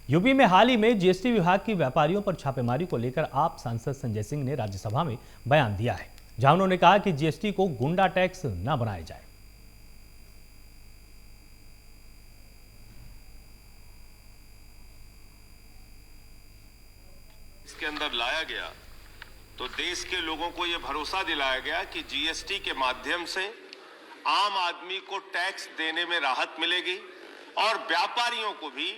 UP में हाल ही में GST विभाग की व्यापारियों पर छापेमारी को लेकर आप सांसद संजय सिंह ने राज्यसभा में बयान दिया है, जहां उन्होंने कहा कि जीएसटी को गुंडा टैक्स न बनाया जाए। इसके अंदर लाया गया तो देश के लोगों को यह भरोसा दिलाया गया कि जीएसटी के माध्यम से आम आदमी को टैक्स देने में राहत मिलेगी और व्यापारियों को भी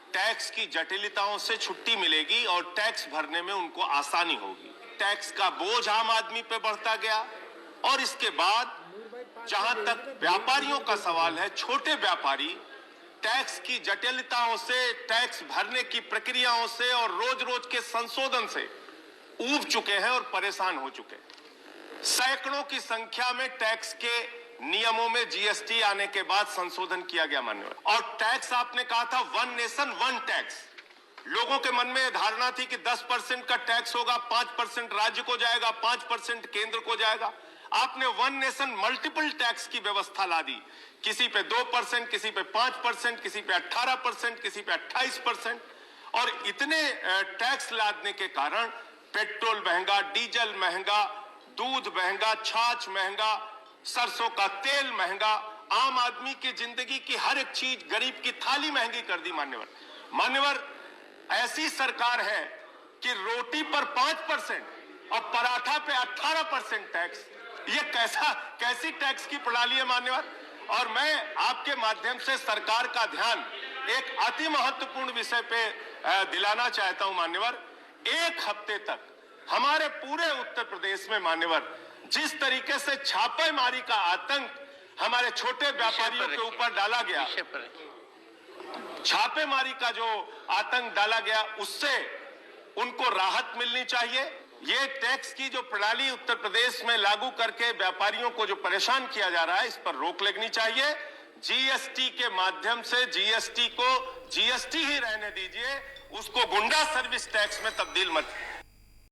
टैक्स की जटिलताओं से छुट्टी मिलेगी और टैक्स भरने में उनको आसानी होगी। टैक्स का बोझ आम आदमी पे बढ़ता गया और इसके बाद जहां तक व्यापारियों का सवाल है, छोटे व्यापारी टैक्स की जटिलताओं से, टैक्स भरने की प्रक्रियाओं से और रोज रोज के संशोधन से ऊब चुके हैं और परेशान हो चुके हैं। सैकड़ों की संख्या में टैक्स के नियमों में जीएसटी आने के बाद संशोधन किया गया माननीय। और टैक्स आपने कहा था वन नेशन वन टैक्स। लोगों के मन में धारणा थी कि 10% का टैक्स होगा, 5% राज्य को जाएगा, 5% केंद्र को जाएगा। आपने वन नेशन मल्टीपल टैक्स की व्यवस्था ला दी। किसी पे 2%, किसी पे 5%, किसी पे 18%, किसी पे 28%। और इतने टैक्स लादने के कारण पेट्रोल महंगा, डीजल महंगा, दूध महंगा, छाछ महंगा, सरसों का तेल महंगा, आम आदमी की जिंदगी की हर एक चीज, गरीब की थाली महंगी कर दी मान्यवर। ऐसी सरकार है कि रोटी पर 5% और पराठा पे 18% टैक्स। ये कैसी टैक्स की प्रणाली है मान्यवर। और मैं आपके माध्यम से सरकार का ध्यान एक अति महत्वपूर्ण विषय पे दिलाना चाहता हूं मान्यवर। एक हफ्ते तक हमारे पूरे उत्तर प्रदेश में मान्यवर जिस तरीके से छापेमारी का आतंक हमारे छोटे व्यापारियों के ऊपर डाला गया, छापेमारी का जो आतंक डाला गया, उससे उनको राहत मिलनी चाहिए। ये टैक्स की जो प्रणाली उत्तर प्रदेश में लागू करके व्यापारियों को जो परेशान किया जा रहा है, इस पर रोक लगनी चाहिए। जीएसटी के माध्यम से जीएसटी को जीएसटी ही रहने दीजिए, उसको गुंडा सर्विस टैक्स में तब्दील मत